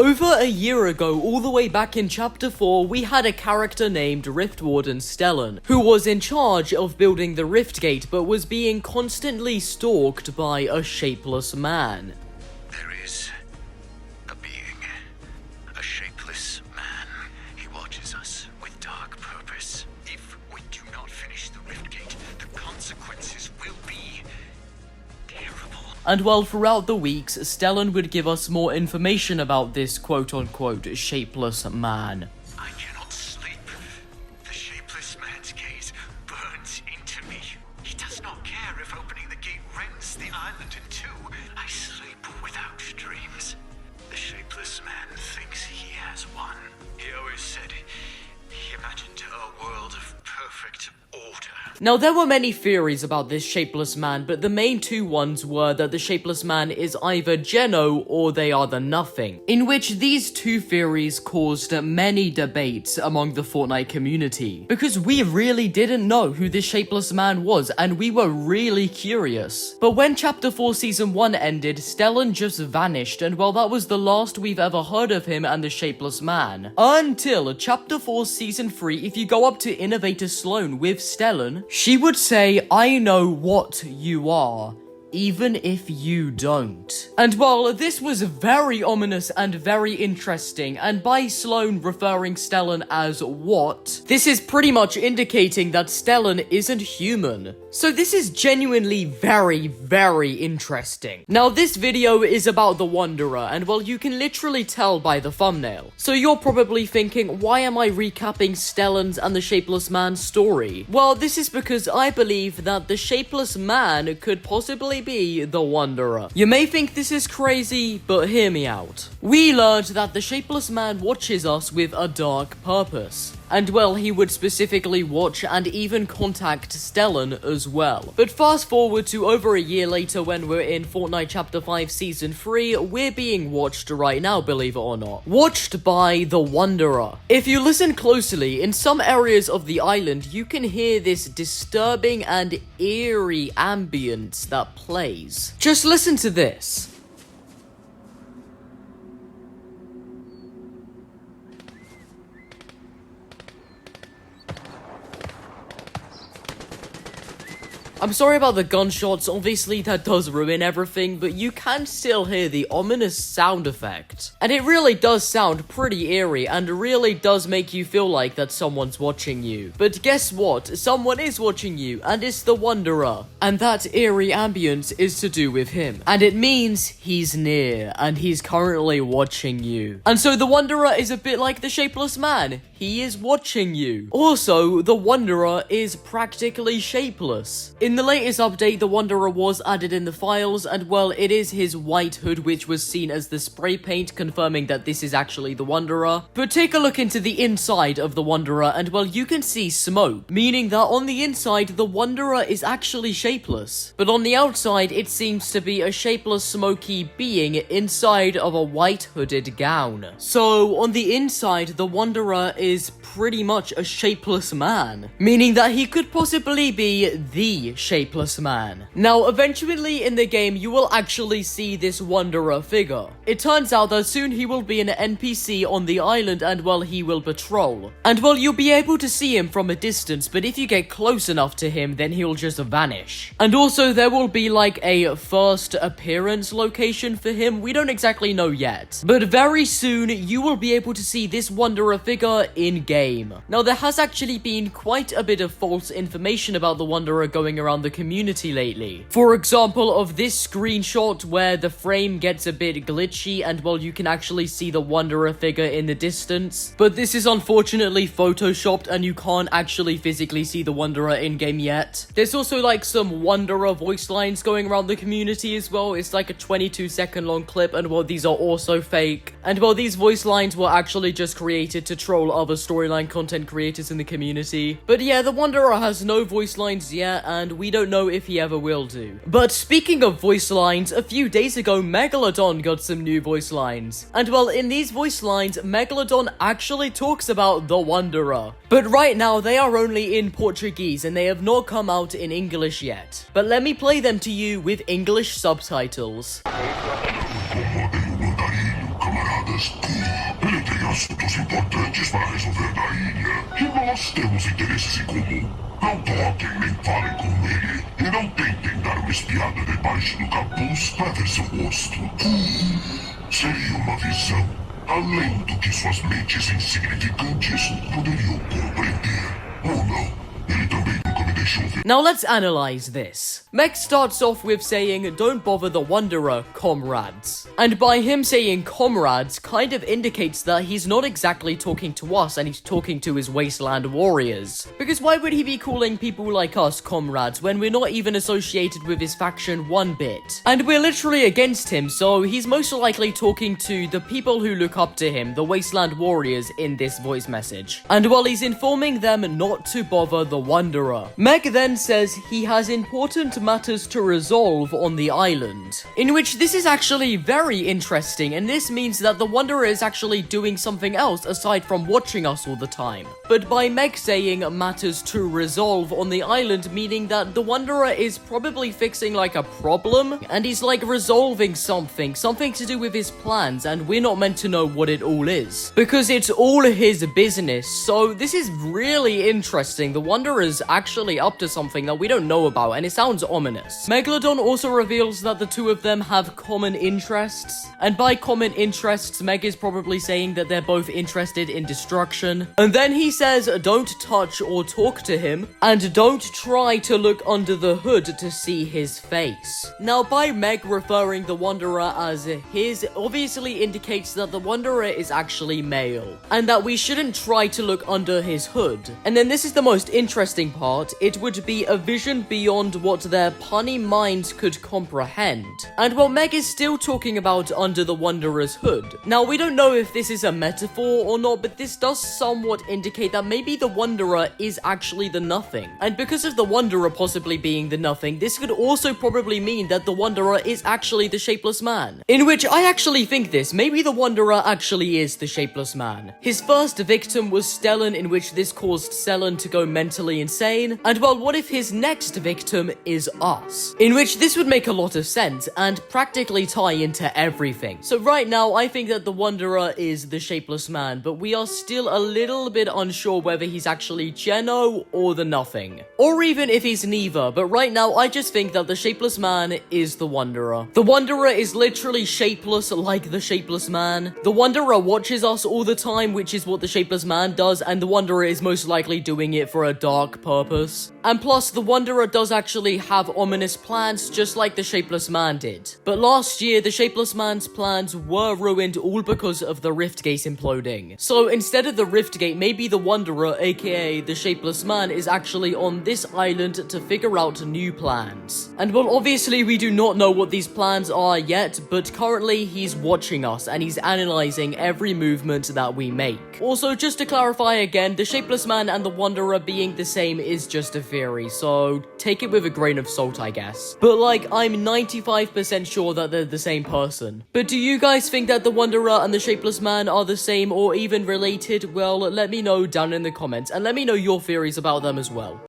Over a year ago, all the way back in chapter 4, we had a character named Rift Warden Stellan, who was in charge of building the Rift Gate, but was being constantly stalked by a shapeless man. There is a being, a shapeless man. He watches us with dark purpose. If we do not finish the Rift Gate, the consequences will be terrible. And well, throughout the weeks, Stellan would give us more information about this quote-unquote shapeless man. I cannot sleep. The shapeless man's gaze burns into me. He does not care if opening the gate rends the island in two. I sleep without dreams. The shapeless man thinks he has won. He always said he imagined a world of perfect order. Now, there were many theories about this shapeless man, but the main two ones were that the shapeless man is either Geno or they are the Nothing, in which these two theories caused many debates among the Fortnite community, because we really didn't know who this shapeless man was, and we were really curious. But when Chapter 4 Season 1 ended, Stellan just vanished, and well, that was the last we've ever heard of him and the shapeless man. Until Chapter 4 Season 3, if you go up to Innovator Sloan with Stellan, she would say, "I know what you are, even if you don't." And well, this was very ominous and very interesting, and by Sloan referring Stellan as what, this is pretty much indicating that Stellan isn't human. So this is genuinely very, very interesting. Now, this video is about the Wanderer, and well, you can literally tell by the thumbnail. So you're probably thinking, why am I recapping Stellan's and the Shapeless Man's story? Well, this is because I believe that the Shapeless Man could possibly be the Wanderer. You may think this is crazy, but hear me out. We learned that the Shapeless Man watches us with a dark purpose. And well, he would specifically watch and even contact Stellan as well. But fast forward to over a year later when we're in Fortnite Chapter 5 Season 3, we're being watched right now, believe it or not. Watched by the Wanderer. If you listen closely, in some areas of the island, you can hear this disturbing and eerie ambience that plays. Just listen to this. I'm sorry about the gunshots, obviously that does ruin everything, but you can still hear the ominous sound effect. And it really does sound pretty eerie, and really does make you feel like that someone's watching you. But guess what? Someone is watching you, and it's the Wanderer. And that eerie ambience is to do with him. And it means he's near, and he's currently watching you. And so the Wanderer is a bit like the Shapeless Man. He is watching you. Also, the Wanderer is practically shapeless. In the latest update, the Wanderer was added in the files, and well, it is his white hood which was seen as the spray paint, confirming that this is actually the Wanderer. But take a look into the inside of the Wanderer, and well, you can see smoke, meaning that on the inside, the Wanderer is actually shapeless. But on the outside, it seems to be a shapeless, smoky being inside of a white hooded gown. So, on the inside, the Wanderer is pretty much a shapeless man, meaning that he could possibly be the shapeless man. Now, eventually in the game, you will actually see this Wanderer figure. It turns out that soon he will be an NPC on the island, and well, he will patrol. And well, you'll be able to see him from a distance, but if you get close enough to him, then he'll just vanish. And also, there will be like a first appearance location for him. We don't exactly know yet, but very soon you will be able to see this Wanderer figure in-game. Now, there has actually been quite a bit of false information about the Wanderer going around the community lately. For example, of this screenshot where the frame gets a bit glitchy and, well, you can actually see the Wanderer figure in the distance. But this is unfortunately photoshopped and you can't actually physically see the Wanderer in-game yet. There's also like some Wanderer voice lines going around the community as well. It's like a 22-second long clip, and well, these are also fake. And well, these voice lines were actually just created to troll other storyline content creators in the community. But yeah, the Wanderer has no voice lines yet, and we don't know if he ever will do. But speaking of voice lines, a few days ago, Megalodon got some new voice lines. And well, in these voice lines, Megalodon actually talks about the Wanderer. But right now, they are only in Portuguese, and they have not come out in English yet. But let me play them to you with English subtitles. coisas. Ele tem assuntos importantes para resolver na ilha. E nós temos interesses em comum. Não toquem nem falem com ele. E não tentem dar uma espiada debaixo do capuz para ver seu rosto. Seria uma visão além do que suas mentes insignificantes poderiam compreender. Ou não. Ele também nunca me deixou ver. Now let's analyze this. Meg starts off with saying, "Don't bother the Wanderer, comrades." And by him saying comrades kind of indicates that he's not exactly talking to us and he's talking to his wasteland warriors. Because why would he be calling people like us comrades when we're not even associated with his faction one bit? And we're literally against him, so he's most likely talking to the people who look up to him, the wasteland warriors, in this voice message. And while he's informing them not to bother the Wanderer, Meg then says he has important matters to resolve on the island. In which this is actually very interesting, and this means that the Wanderer is actually doing something else aside from watching us all the time. But by Meg saying matters to resolve on the island, meaning that the Wanderer is probably fixing like a problem, and he's like resolving something to do with his plans, and we're not meant to know what it all is. Because it's all his business, so this is really interesting. The Wanderer's actually up to something that we don't know about, and it sounds ominous. Megalodon also reveals that the two of them have common interests, and by common interests, Meg is probably saying that they're both interested in destruction. And then he says, don't touch or talk to him, and don't try to look under the hood to see his face. Now, by Meg referring the Wanderer as his, obviously indicates that the Wanderer is actually male, and that we shouldn't try to look under his hood. And then this is the most interesting part. It would be a vision beyond what their punny minds could comprehend. And while Meg is still talking about under the Wanderer's hood. Now, we don't know if this is a metaphor or not, but this does somewhat indicate that maybe the Wanderer is actually the nothing. And because of the Wanderer possibly being the nothing, this could also probably mean that the Wanderer is actually the shapeless man. In which I actually think this. Maybe the Wanderer actually is the shapeless man. His first victim was Stellan, in which this caused Stellan to go mentally insane. And well, what if his next victim is us? In which this would make a lot of sense and practically tie into everything. So right now, I think that the Wanderer is the shapeless man, but we are still a little bit unsure whether he's actually Geno or the nothing. Or even if he's neither, but right now, I just think that the shapeless man is the Wanderer. The Wanderer is literally shapeless like the shapeless man. The Wanderer watches us all the time, which is what the shapeless man does, and the Wanderer is most likely doing it for a dark purpose. And plus, the Wanderer does actually have ominous plans, just like the shapeless man did. But last year, the shapeless man's plans were ruined all because of the rift gate imploding. So instead of the rift gate, maybe the Wanderer, aka the shapeless man, is actually on this island to figure out new plans. And well, obviously we do not know what these plans are yet, but currently he's watching us and he's analyzing every movement that we make. Also, just to clarify again, the shapeless man and the Wanderer being the same is just a theory, so take it with a grain of salt, I guess. But like, I'm 95% sure that they're the same person. But do you guys think that the Wanderer and the shapeless man are the same or even related? Well, let me know down in the comments, and let me know your theories about them as well.